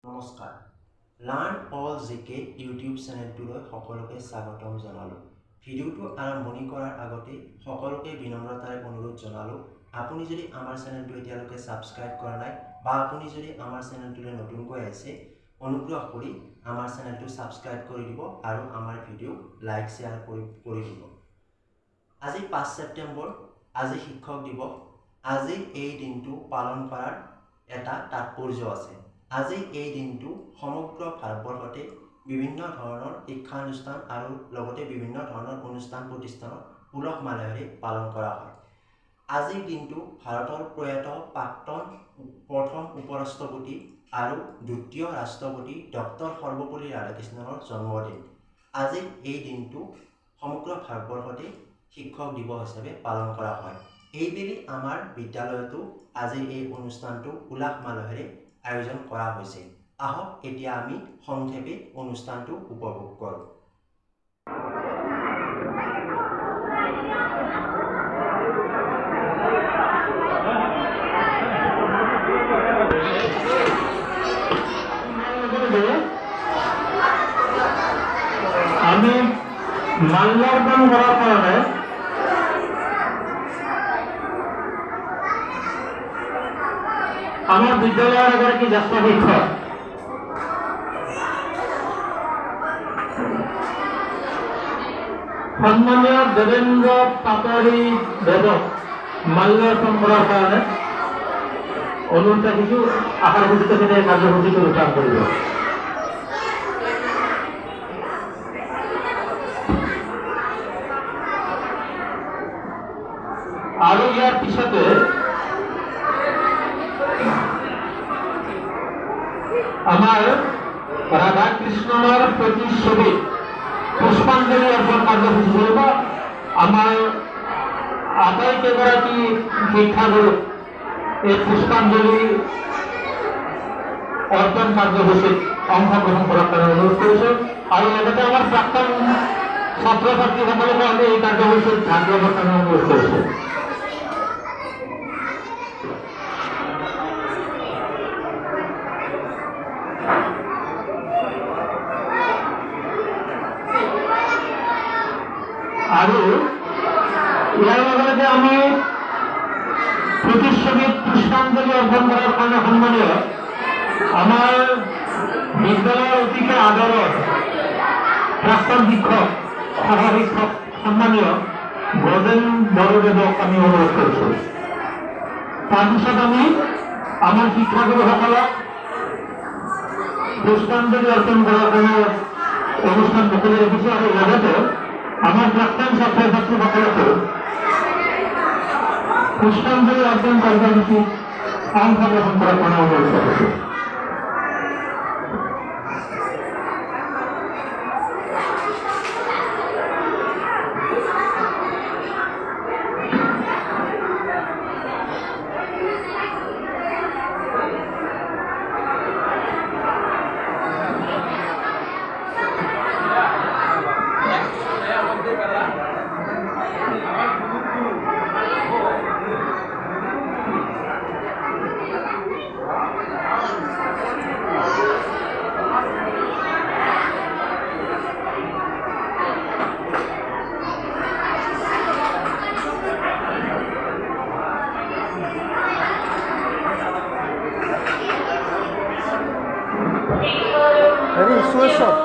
নমস্কাৰ learn all জিকে YouTube চেনেলটোলৈ সকলোকে স্বাগতম জনালোঁ। ভিডিঅ'টো আৰম্ভণি কৰাৰ আগতে সকলোকে বিনম্ৰতাৰে অনুৰোধ জনালোঁ, আপুনি যদি আমাৰ চেনেলটো এতিয়ালৈকে ছাবস্ক্ৰাইব কৰা নাই বা আপুনি যদি আমাৰ চেনেলটোলৈ নতুনকৈ আহিছে, অনুগ্ৰহ কৰি আমাৰ চেনেলটো ছাবস্ক্ৰাইব কৰি দিব আৰু আমাৰ ভিডিঅ' লাইক শ্বেয়াৰ কৰি দিব। আজি 5 ছেপ্টেম্বৰ, আজি শিক্ষক দিৱস। আজি এই দিনটো পালন কৰাৰ এটা তাৎপৰ্য আছে। আজি এই দিনটো সমগ্ৰ ভাৰতবৰ্ষতে বিভিন্ন ধৰণৰ শিক্ষানুষ্ঠান আৰু লগতে বিভিন্ন ধৰণৰ অনুষ্ঠান প্ৰতিষ্ঠানত উলহ মালহেৰে পালন কৰা হয়। আজিৰ দিনটো ভাৰতৰ প্ৰয়াত প্ৰাক্তন প্ৰথম উপৰাষ্ট্ৰপতি আৰু দ্বিতীয় ৰাষ্ট্ৰপতি ডক্টৰ সৰ্বপল্লী ৰাধাকৃষ্ণনৰ জন্মদিন। আজিৰ এই দিনটো সমগ্ৰ ভাৰতবৰ্ষতে শিক্ষক দিৱস হিচাপে পালন কৰা হয়। এইবেলি আমাৰ বিদ্যালয়তো আজিৰ এই অনুষ্ঠানটো উলহ মালহেৰে আয়োজন কৰা হৈছে। আহক এতিয়া আমি সংক্ষেপে অনুষ্ঠানটো উপভোগ কৰোঁ। আমি মাল্যার্পণ করার কারণে আমার বিদ্যালয়ের এগারোটি জ্যেষ্ঠ শিক্ষক সম্মানীয় দেবেন্দ্র পাটোয়ারি দেবক মাল্যার্পণ করার কারণে অনুরোধ কিছু আশার ঘোষিত থেকে কার্যসূচী রূপায়ণ করব। আৰু ইয়াৰ পিছতে আমাৰ ৰাধাকৃষ্ণনৰ প্ৰতিচ্ছবি পুষ্পাঞ্জলি অৰ্পণ কাৰ্যসূচী কৰিব। আমাৰ আটাইকেইগৰাকী শিক্ষাগুৰু এই পুষ্পাঞ্জলি অৰ্পণ কাৰ্যসূচীত অংশগ্ৰহণ কৰাৰ কাৰণে অনুৰোধ কৰিছোঁ আৰু লগতে আমাৰ প্ৰাক্তন ছাত্ৰ ছাত্ৰীসকলকো আমি এই কাৰ্যসূচীত ভাগ ল'বৰ কাৰণে অনুৰোধ কৰিছোঁ। আৰু ইয়াৰ লগতে আমি প্ৰতিচ্ছবিত পুষ্পাঞ্জলি অৰ্পণ কৰাৰ কাৰণে সন্মানীয় আমাৰ বিদ্যালয়ৰ অতিকে আদৰৰ প্ৰাক্তন শিক্ষক সহশিক্ষক সন্মানীয় ব্ৰজেন বৰদেৱক আমি অনুৰোধ কৰিছোঁ। তাৰপিছত আমি আমাৰ শিক্ষাগুৰুসকলক পুষ্পাঞ্জলি অৰ্পণ কৰাৰ কাৰণে অনুষ্ঠান মুকলি ৰাখিছোঁ আৰু লগতে আমার প্রাক্তন ছাত্র ছাত্রীসকলকে পুষ্পাঞ্জলি অর্পণ কার্যসূচী অংশগ্রহণ করার জন্য অনুরোধ করছি। Ready, switch up.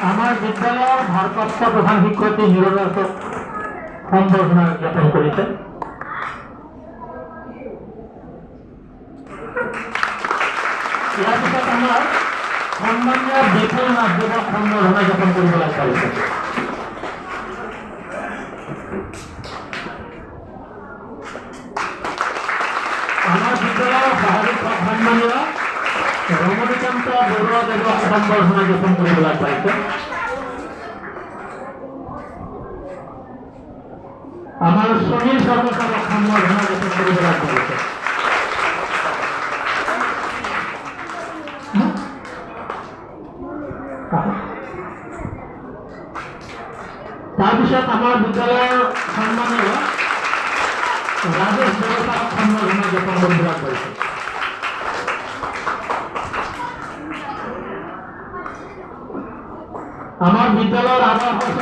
আমার বিদ্যালয়ের ভারপ্রাপ্ত প্রধান শিক্ষয়িত্রী নিরঞ্জনক সম্বর্ধনা জ্ঞাপন করেছে। ইয়াৰ পিছত আমাৰ সন্মানীয় বিপুল নাথদেৱক সম্বৰ্ধনা জ্ঞাপন কৰিবলৈ পাৰিছে। আমাৰ বিদ্যালয়ৰ সহযোগ সন্মানীয় ৰমণীকান্ত বৰুৱাদেৱক সম্বৰ্ধনা জ্ঞাপন কৰিবলৈ পাৰিছে। আমাৰ সুনীল সৰ্বসাৰক সম্বৰ্ধনা জ্ঞাপন কৰিবলৈ পাৰিছে। তাৰপিছত আমাৰ বিদ্যালয়ৰ সন্মানীয় ৰাজেশ বৰপাক সম্বৰ্ধনা জ্ঞাপন কৰিবলৈ পাৰিছে। আমাৰ বিদ্যালয়েৰ আবহাওয়াপ্ৰাপ্ত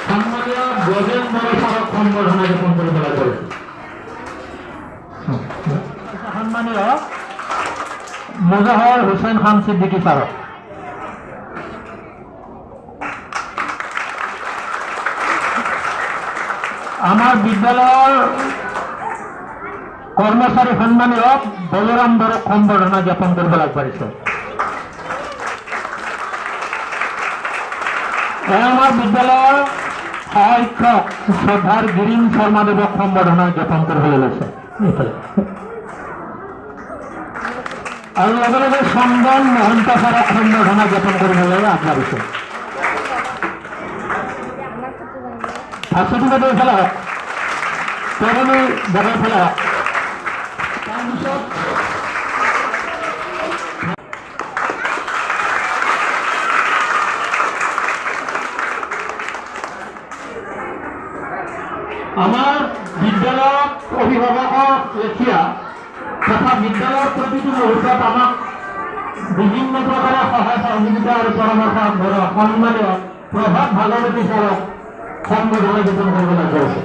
সম্মানীয় গজেন বড়সাৰক সম্বৰ্ধনা জ্ঞাপন কৰিবলৈ কৰিছে। সম্মানীয় মুজাহৰ হুছেইন খান সিদ্দিকী ছাৰক, আমাৰ বিদ্যালয়েৰ কৰ্মচাৰী সম্মানীয় বলৰাম বড়ক সম্বৰ্ধনা জ্ঞাপন কৰিবলৈ পাৰিছে। আমাৰ বিদ্যালয়েৰ সহায়ক শ্ৰদ্ধাৰ গিৰিন শৰ্মাদেৱক সম্বৰ্ধনা জ্ঞাপন কৰিবলৈ লৈছে। আৰু লগে লগে চন্দন মহন্ত ছাৰক সম্বৰ্ধনা জ্ঞাপন কৰিবলৈ আগবাঢ়িছে। ভাস্বতী বাইদেউ এইফালে হওক, তৰণী ডেকাৰ ফালে হওক। তাৰপিছত আমাৰ বিদ্যালয়ত অভিভাৱকক লেখীয়া তথা বিদ্যালয়ৰ প্ৰতিটো মুহূৰ্তত আমাক বিভিন্ন প্ৰকাৰৰ সহায় সহযোগিতা আৰু পৰামৰ্শ আগবঢ়োৱা সন্মানীয় প্ৰভাত ভাগৱতী ছাৰক সম্বৰ্ধনা জ্ঞাপন কৰিবলৈ কৰিছে।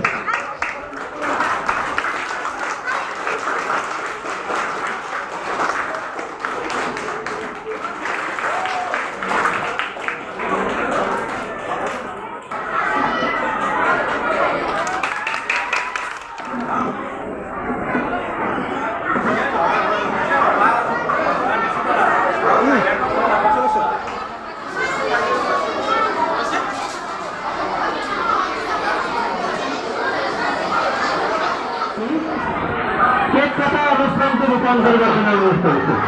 কেক কাটা অনুষ্ঠানটো ৰূপান্তৰিত কৰাৰ অনুৰোধ কৰিছোঁ।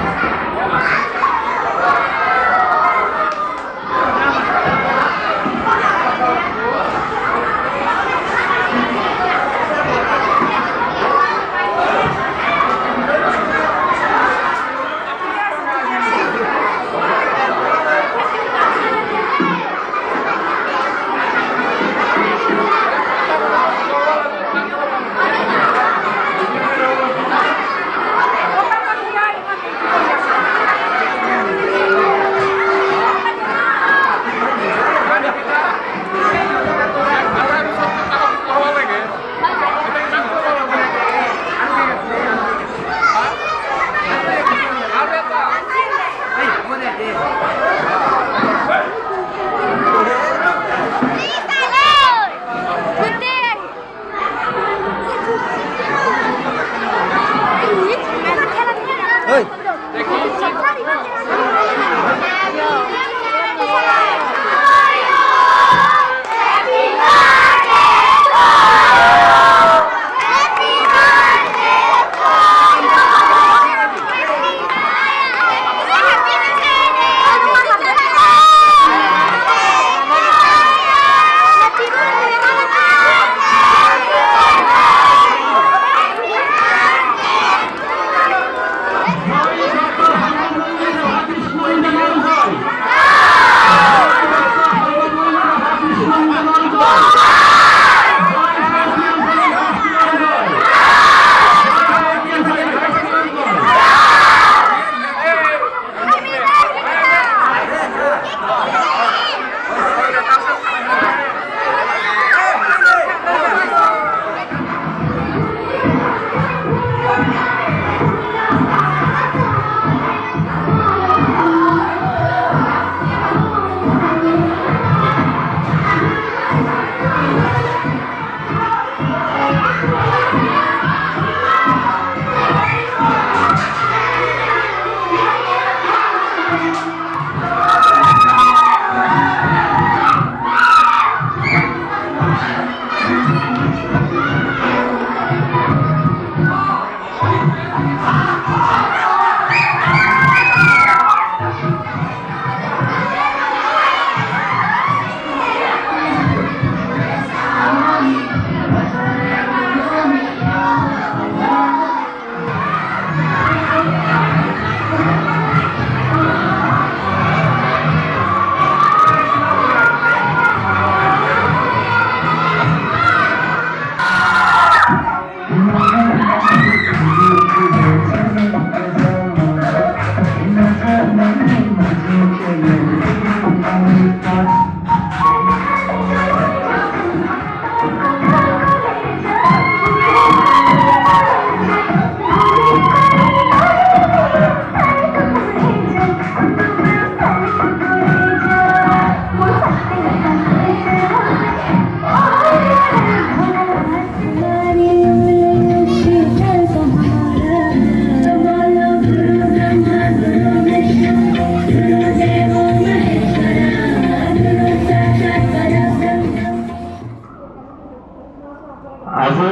আজি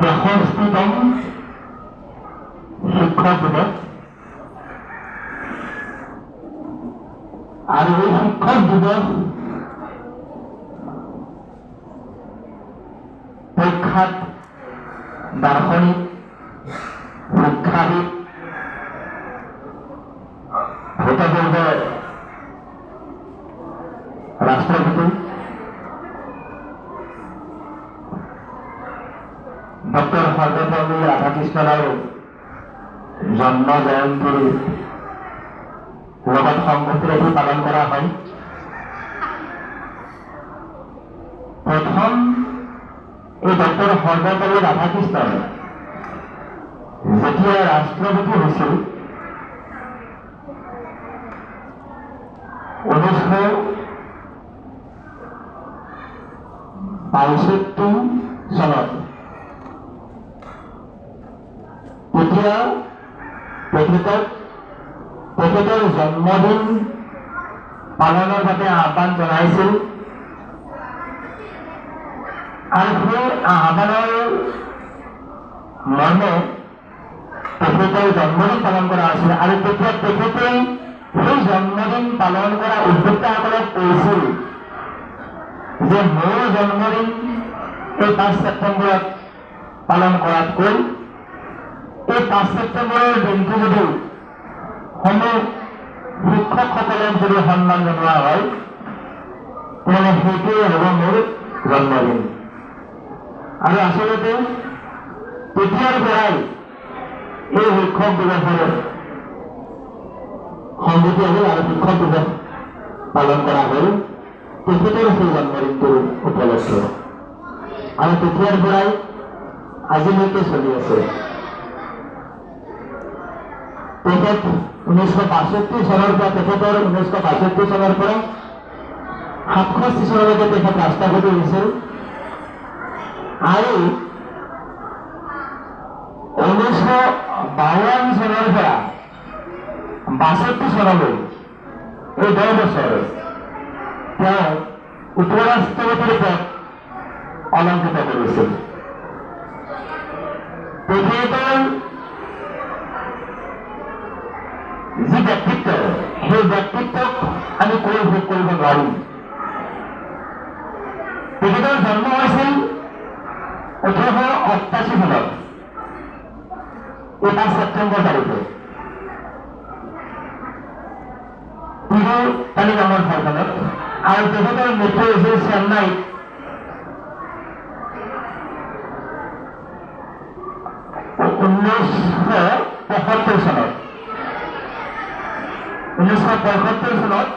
63তম শিক্ষক দিৱস আৰু এই শিক্ষক দিৱস প্ৰখ্যাত দাৰ্শনিক শিক্ষাবিদ ভূতপূৰ্বৰ ৰাষ্ট্ৰপতি ডক্টৰ সৰ্বপল্লী ৰাধাকৃষ্ণনৰ জন্ম জয়ন্তীৰ লগত সংগতি ৰাখি পালন কৰা হয়। প্ৰথম এই ডক্টৰ সৰ্বপল্লী ৰাধাকৃষ্ণন যেতিয়া ৰাষ্ট্ৰপতি হৈছিল 1962 চনত তেতিয়া তেখেতৰ জন্মদিন পালনৰ বাবে আহ্বান জনাইছিল আৰু সেই আহ্বানৰ মৰ্মে তেখেতৰ জন্মদিন পালন কৰা হৈছিল আৰু তেতিয়া তেখেতে সেই জন্মদিন পালন কৰা উদ্যোক্তাসকলক কৈছিল যে মোৰ জন্মদিন এই 5 ছেপ্টেম্বৰত পালন কৰাতকৈ এই 5 ছেপ্টেম্বৰৰ দিনটো যদি সমূহ শিক্ষকসকলক যদি সন্মান জনোৱা হয় তেনে সেইটোৱে হ'ব মোৰ জন্মদিন। আৰু আচলতে তেতিয়াৰ পৰাই এই শিক্ষক দিৱসৰ সংগতি আহিল আৰু শিক্ষক দিৱস পালন কৰা হ'ল তেখেতৰ সেই জন্মদিনটোৰ উপলক্ষে আৰু তেতিয়াৰ পৰাই আজিলৈকে চলি আছে। তেখেত 1965 চনৰ পৰা তেখেতৰ 1965 চনৰ পৰা 67 চনলৈকে তেখেত ৰাষ্ট্ৰপতি হৈছিল আৰু 1952 চনৰ পৰা 62 চনলৈ এই 10 বছৰ তেওঁ উপৰাষ্ট্ৰপতিৰ পদ অলংকৃত কৰিছিল। তেখেতৰ যি ব্যক্তিত্ব সেই ব্যক্তিত্বক আমি কৈ শেষ কৰিব নোৱাৰিম। তেখেতৰ জন্ম হৈছিল 1888 চনত 5 ছেপ্টেম্বৰ তাৰিখে তিৰুতালি নামৰ ঠাইখনত আৰু তেখেতৰ মৃত্যু হৈছিল চেন্নাইত 1975 চনত। 1975 চনত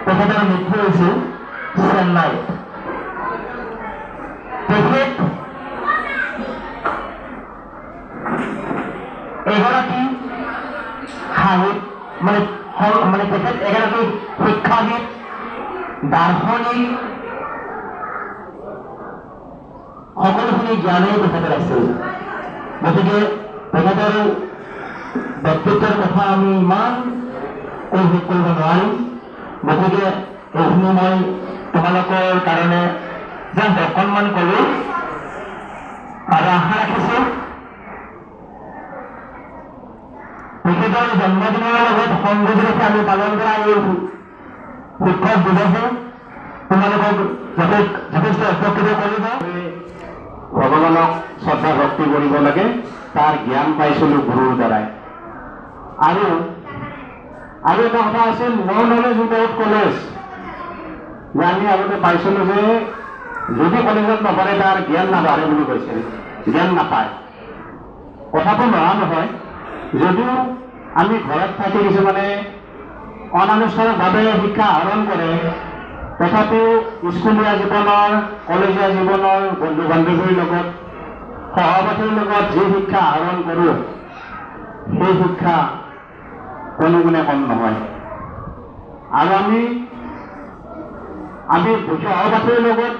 তেখেতৰ মৃত্যু হৈছিল চেন্নাইত। তেখেত এগৰাকী মানে তেখেত এগৰাকী শিক্ষাবিদ দাৰ্শনিক সকলোখিনি জ্ঞানেই তেখেতৰ আছিল। গতিকে তেখেতৰ ব্যক্তিত্বৰ কথা আমি ইমান কৈ শেষ কৰিব নোৱাৰিম। গতিকে এইখিনি মই তোমালোকৰ কাৰণে যেন অকণমান ক'লো আৰু আশা ৰাখিছোঁ তেখেতৰ জন্মদিনৰ লগত সংগতি ৰাখি আমি পালন কৰা এই শিক্ষক দিৱসে তোমালোকক যথেষ্ট উপকৃত কৰিব। ভগৱানক শ্ৰদ্ধা ভক্তি কৰিব লাগে, তাৰ জ্ঞান পাইছিলোঁ গুৰুৰ দ্বাৰাই। আৰু এটা কথা আছিল নো নলেজ উইদাউট কলেজ, যে আমি আগতে পাইছিলোঁ যে যদি কলেজত নপঢ়ে তাৰ জ্ঞান নাবাঢ়ে বুলি কৈছিল, জ্ঞান নাপায়। কথাটো নোহোৱা নহয়, যদিও আমি ঘৰত থাকি কিছুমানে অনানুষ্ঠানিকভাৱে শিক্ষা আহৰণ কৰে, তথাপিও স্কুলীয়া জীৱনৰ কলেজীয়া জীৱনৰ বন্ধু বান্ধৱীৰ লগত সহপাঠীৰ লগত যি শিক্ষা আহৰণ কৰোঁ সেই শিক্ষা কোনো গুণে কম নহয়। আৰু আমি সহপাঠীৰ লগত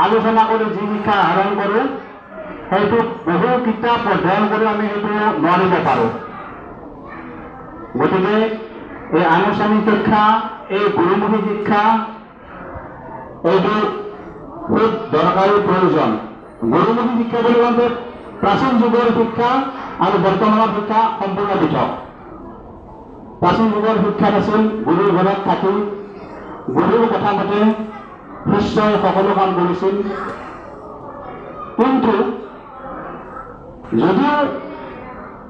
আলোচনা কৰি যি শিক্ষা আহৰণ কৰোঁ সেইটো বহু কিতাপ অধ্যয়ন কৰি আমি সেইটো নোৱাৰিব পাৰোঁ। গতিকে এই আনুষ্ঠানিক শিক্ষা, এই গুৰুমুখী শিক্ষা, এইটো খুব দৰকাৰী প্ৰয়োজন। গুৰুমুখী শিক্ষা বুলি কওঁতে প্ৰাচীন যুগৰ শিক্ষা আৰু বৰ্তমানৰ শিক্ষা সম্পূৰ্ণ পৃথক। প্ৰাচীন যুগৰ শিক্ষাত আছিল গুৰুৰ ঘৰত থাকি গুৰুৰ কথা মতে শিষ্যই সকলো কাম কৰিছিল। কিন্তু যদিও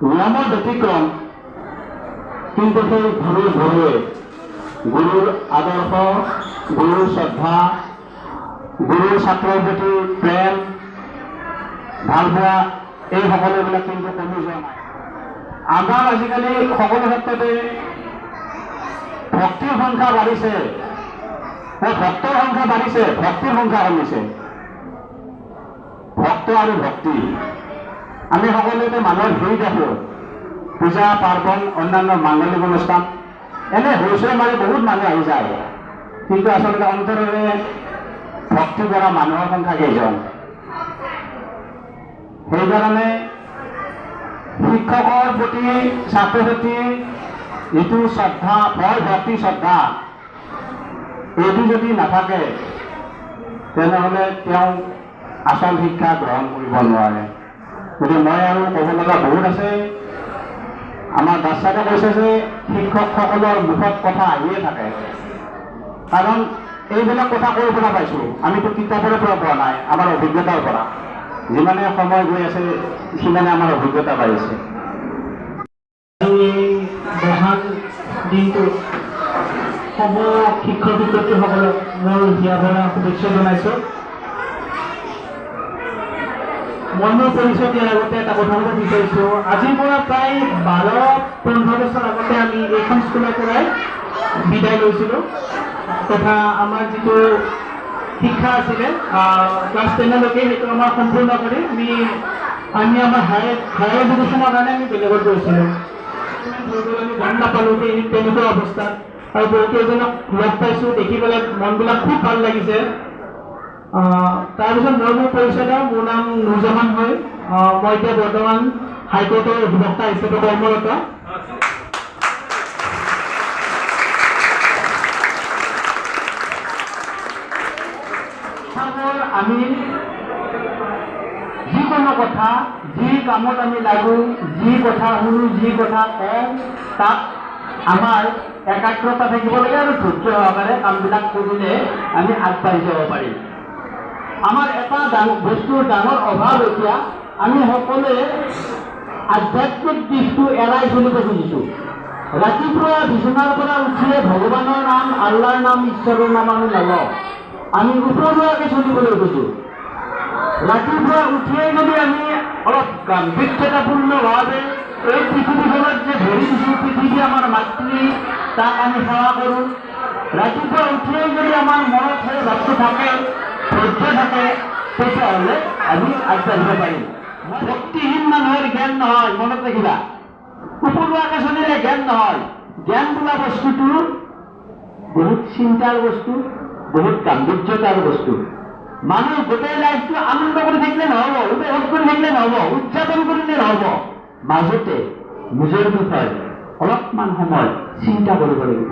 নিয়মৰ ব্যতিক্ৰম, কিন্তু সেই গুৰুৱে গুৰুৰ আদৰ্শ, গুৰুৰ শ্ৰদ্ধা, গুৰুৰ ছাত্ৰৰ প্ৰতি প্ৰেম, ভাল পোৱা, এই সকলোবিলাক কিন্তু কমি যোৱা নাই। আমাৰ আজিকালি সকলো ক্ষেত্ৰতে ভক্তিৰ সংখ্যা বাঢ়িছে, ভক্তৰ সংখ্যা বাঢ়িছে, ভক্তিৰ সংখ্যা কমিছে। ভক্ত আৰু ভক্তি আমি সকলোতে মানুহৰ ভিৰ দেখোঁ, পূজা পাৰ্বণ অন্যান্য মাংগলিক অনুষ্ঠান এনে হৈছেই মাৰি বহুত মানুহ আহি যায়, কিন্তু আচলতে অন্তৰেৰে ভক্তি কৰা মানুহৰ সংখ্যা কেইজন? সেইকাৰণে শিক্ষকৰ প্ৰতি ছাত্ৰ ছাত্ৰীৰ যিটো শ্ৰদ্ধা, ভয় ভক্তি শ্ৰদ্ধা, এইটো যদি নাথাকে তেনেহ'লে তেওঁ আচল শিক্ষা গ্ৰহণ কৰিব নোৱাৰে। গতিকে মই আৰু ক'ব লগা বহুত আছে। আমাৰ দাসাতে কৈছে যে শিক্ষকসকলৰ মুখত কথা আহিয়ে থাকে, কাৰণ এইবিলাক কথা ক'ৰ পৰা পাইছোঁ? আমিতো কিতাপৰে পৰা পোৱা নাই, আমাৰ অভিজ্ঞতাৰ পৰা। যিমানে সময় গৈ আছে সিমানে আমাৰ অভিজ্ঞতা বাঢ়িছে। মহান দিনটোত সমূহ শিক্ষক শিক্ষয়িত্ৰীসকলক মোৰ হিয়া ভৰা শুভেচ্ছা জনাইছোঁ। মই মোৰ পৰিচয় দিয়াৰ আগতে এটা কথা ক'ব বিচাৰিছোঁ। আজিৰ পৰা প্ৰায় 12-15 বছৰ আগতে আমি এইখন স্কুলৰ পৰাই বিদায় লৈছিলোঁ, তথা আমাৰ যিটো শিক্ষা আছিলে ক্লাছ 10লৈকে, সেইটো আমাৰ সম্পূৰ্ণ কৰি আমি আমাৰ হায়াৰ এডুকেশ্যনৰ কাৰণে আমি বেলেগত গৈছিলোঁ। আমি গম নাপালোঁ যে তেনেকুৱা অৱস্থাত, আৰু বহুকেইজনক লগ পাইছোঁ, দেখি পেলাই মনবিলাক খুব ভাল লাগিছে। তাৰপিছত মই মোৰ পৰিচয় দিওঁ। মোৰ নাম নুৰজামান হয়। মই এতিয়া বৰ্তমান হাইকোৰ্টৰ অধিবক্তা হিচাপে কৰ্মৰত। আমি যিকোনো কথা, যি কামত আমি লাগো, যি কথা শুনো, যি কথা কওঁ, তাত আমাৰ একাগ্ৰতা থাকিব লাগে আৰু ধৈৰ্য সহকাৰে কামবিলাক কৰিলে আমি আগবাঢ়ি যাব পাৰিম। আমাৰ এটা বস্তুৰ ডাঙৰ অভাৱ এতিয়া, আমি সকলোৱে আধ্যাত্মিক দিশটো এৰাই চলিব খুজিছোঁ। ৰাতিপুৱা বিচনাৰ পৰা উঠিয়ে ভগৱানৰ নাম, আল্লাহৰ নাম, ঈশ্বৰৰ নাম আমি নলওঁ, আমি উপৰুৱাকৈ চলিবলৈ খোজোঁ। ৰাতিপুৱা উঠিয়েই যদি আমি অলপ গাম্ভীৰ্যতাপূৰ্ণভাৱে এই পৃথিৱীখনত যে ভৰি দিছোঁ, পৃথিৱী আমাৰ মাতৃ, তাক আমি সেৱা কৰোঁ। ৰাতিপুৱা উঠিয়েই যদি আমাৰ মনত সেই ভাৱটো থাকে, ধৈৰ্য থাকে, তেতিয়াহ'লে আমি আগবাঢ়িব পাৰিম। ভক্তিহীন মানুহৰ জ্ঞান নহয়, মনত ৰাখিবা। উপৰুৱাকৈ চলিলে জ্ঞান নহয়। জ্ঞান বোলা বস্তুটো বহুত চিন্তাৰ বস্তু, বহুত গাম্ভীৰ্যতাৰ বস্তু। মানুহ গোটেই লাইফটো আনন্দ কৰি থাকিলে নহ'ব, উপভোগ কৰি থাকিলে নহ'ব, উদযাপন কৰিলে নহ'ব। মাজতে নিজৰ বিষয়ে অলপমান সময় চিন্তা কৰিব লাগিব।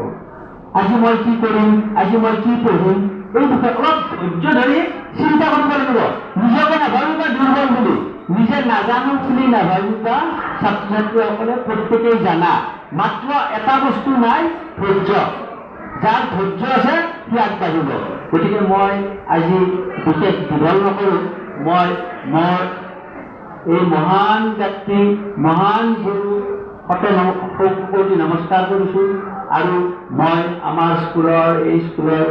আজি মই কি কৰিম, আজি মই কি পঢ়িম, এই বিষয়ে অলপ ধৈৰ্য ধৰি চিন্তা কৰিব লাগিব। নিজকে নাভাবিবা দুৰ্বল বুলি, নিজে নাজানো বুলি নাভাবিবা। ছাত্ৰ ছাত্ৰীসকলে প্ৰত্যেকেই জানা, মাত্ৰ এটা বস্তু নাই, ধৈৰ্য। যাৰ ধৈৰ্য আছে সি আগবাঢ়িব। গতিকে মই আজি বিশেষ দীঘল নকৰোঁ। মই মোৰ এই মহান ব্যক্তি, মহান গুৰু সকলোকে নমস্কাৰ কৰিছোঁ। আৰু মই আমাৰ স্কুলৰ, এই স্কুলৰ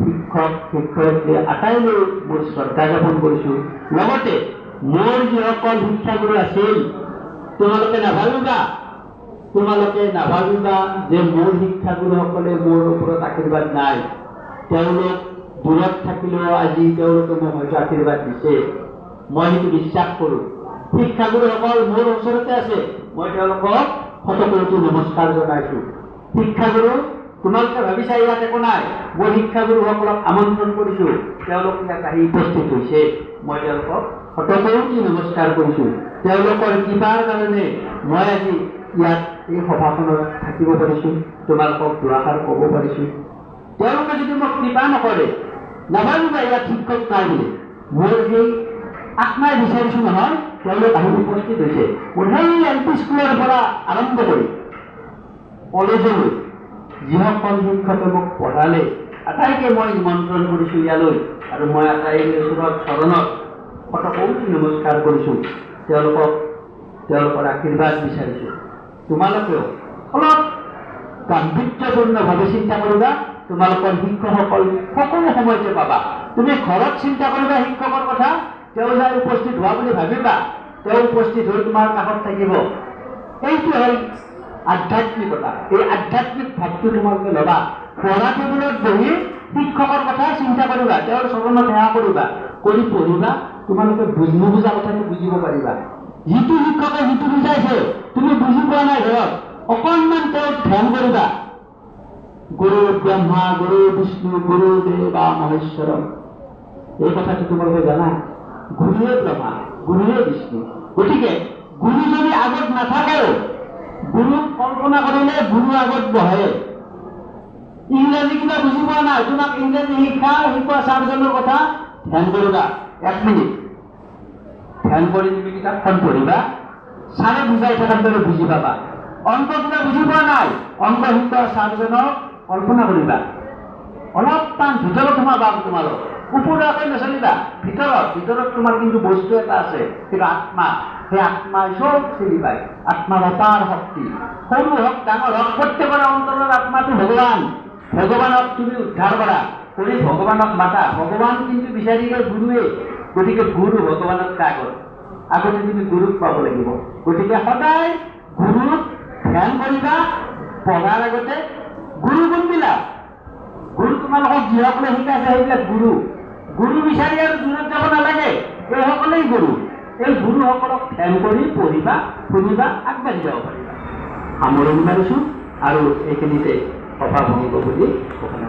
শিক্ষক শিক্ষয়িত্ৰী আটাইলৈ মোৰ শ্ৰদ্ধা জ্ঞাপন কৰিছোঁ। লগতে মোৰ যিসকল শিক্ষাগুৰু আছিল, তোমালোকে নাভাবিবা যে মোৰ শিক্ষাগুৰুসকলে মোৰ ওপৰত আশীৰ্বাদ নাই। তেওঁলোক দূৰত থাকিলেও আজি তেওঁলোকে মোক হয়তো আশীৰ্বাদ দিছে, মই সেইটো বিশ্বাস কৰোঁ। শিক্ষাগুৰুসকল মোৰ ওচৰতে আছে, মই তেওঁলোকক শতকোটি নমস্কাৰ জনাইছোঁ। শিক্ষাগুৰু তোমালোকে ভাবিছা ইয়াত একো নাই, মই শিক্ষাগুৰুসকলক আমন্ত্ৰণ কৰিছোঁ, তেওঁলোক ইয়াত আহি উপস্থিত হৈছে, মই তেওঁলোকক শতকোটি নমস্কাৰ কৰিছোঁ। তেওঁলোকৰ কৃপাৰ কাৰণে মই আজি ইয়াত এই সভাখনত থাকিব পাৰিছোঁ, তোমালোকক দুআষাৰ ক'ব পাৰিছোঁ। তেওঁলোকে যদি মোক কৃপা নকৰে, নাভাবিবা ইয়াত শিক্ষক নাই বুলি। মোৰ এই আত্মাই বিচাৰিছোঁ নহয়, তেওঁলোক আহি উপস্থিত হৈছে। মোৰ সেই LP স্কুলৰ পৰা আৰম্ভ কৰি কলেজলৈ যিসকল শিক্ষকে মোক পঢ়ালে আটাইকে মই নিমন্ত্ৰণ কৰিছোঁ ইয়ালৈ, আৰু মই আটাইকে ঈশ্বৰৰ চৰণত শতকোটি নমস্কাৰ কৰিছোঁ। তেওঁলোকৰ আশীৰ্বাদ বিচাৰিছোঁ। তোমালোকেও অলপ গাম্ভীৰ্যপূৰ্ণভাৱে চিন্তা কৰিবা। তোমালোকৰ শিক্ষকসকল সকলো সময়তে পাবা। তুমি ঘৰত চিন্তা কৰিবা শিক্ষকৰ কথা, তেওঁ যাই উপস্থিত হোৱা বুলি ভাবিবা, তেওঁ উপস্থিত হৈ তোমাৰ কাষত থাকিব। এইটো হ'ল আধ্যাত্মিকতা। এই আধ্যাত্মিক ভাৱটো তোমালোকে ল'বা। পঢ়া টেবুলত বহি শিক্ষকৰ কথা চিন্তা কৰিবা, তেওঁৰ চৰণত সেৱা কৰিবা, কৰি পঢ়িবা। তোমালোকে নুবুজা কথাটো বুজিব পাৰিবা। যিটো শিক্ষকে যিটো বুজাইছে তুমি বুজি পোৱা নাই ঘৰত, অকণমান তেওঁ ধ্যান কৰিবা। গুৰু ব্ৰহ্মা, গুৰু বিষ্ণু, গুৰু দেৱা মহেশ্বৰ, এই কথাটো তোমালোকে জানা। গুৰুৱে ব্ৰহ্মা, গুৰুৱে বিষ্ণু। গতিকে গুৰু যদি আগত নাথাকেও গুৰুক কল্পনা কৰিলে গুৰু আগত বহে। ইংৰাজী কিবা বুজি পোৱা নাই, তোমাক ইংৰাজী শিকোৱা ছাৰজনৰ কথা ধ্যান কৰিবা। 1 মিনিট ধ্যান কৰি তুমি কিতাপখন পঢ়িবা, ছাৰে বুজাই থকাৰ দৰে বুজি পাবা। অংক কিবা বুজি পোৱা নাই, অংক শিকোৱা ছাৰজনক কল্পনা কৰিবা। অলপমান ভিতৰত সোমাবা। তোমালোক ওপৰাকৈ নচলিবা, ভিতৰত তোমাৰ কিন্তু বস্তু এটা আছে, সেইটো আত্মা। সেই আত্মাই চব চিনি পায়। আত্মাৰ অপাৰ শক্তি, সৰু হওক ডাঙৰ হওক, প্ৰত্যেকৰে অন্তৰৰ আত্মাটো ভগৱান। ভগৱানক তুমি উদ্ধাৰ কৰা, কৰি ভগৱানক মাতা। ভগৱান কিন্তু বিচাৰি গ'ল গুৰুৱে। গতিকে গুৰু ভগৱানতকৈ আগতে তুমি গুৰুক পাব লাগিব। গতিকে সদায় গুৰুক ধ্যান কৰিবা। পঢ়াৰ আগতে গুৰু কোনবিলাক? গুৰু তোমালোকক যিসকলে শিকাইছে সেইবিলাক গুৰু। গুৰু বিচাৰি আৰু দূৰত যাব নালাগে, এইসকলেই গুৰু। এই গুৰুসকলক ধ্যান কৰি পঢ়িবা, শুনিবা, আগবাঢ়ি যাব পাৰিবা। সামৰণি মাৰিছোঁ আৰু এইখিনিতে সভা ভংগ বুলি ঘোষণা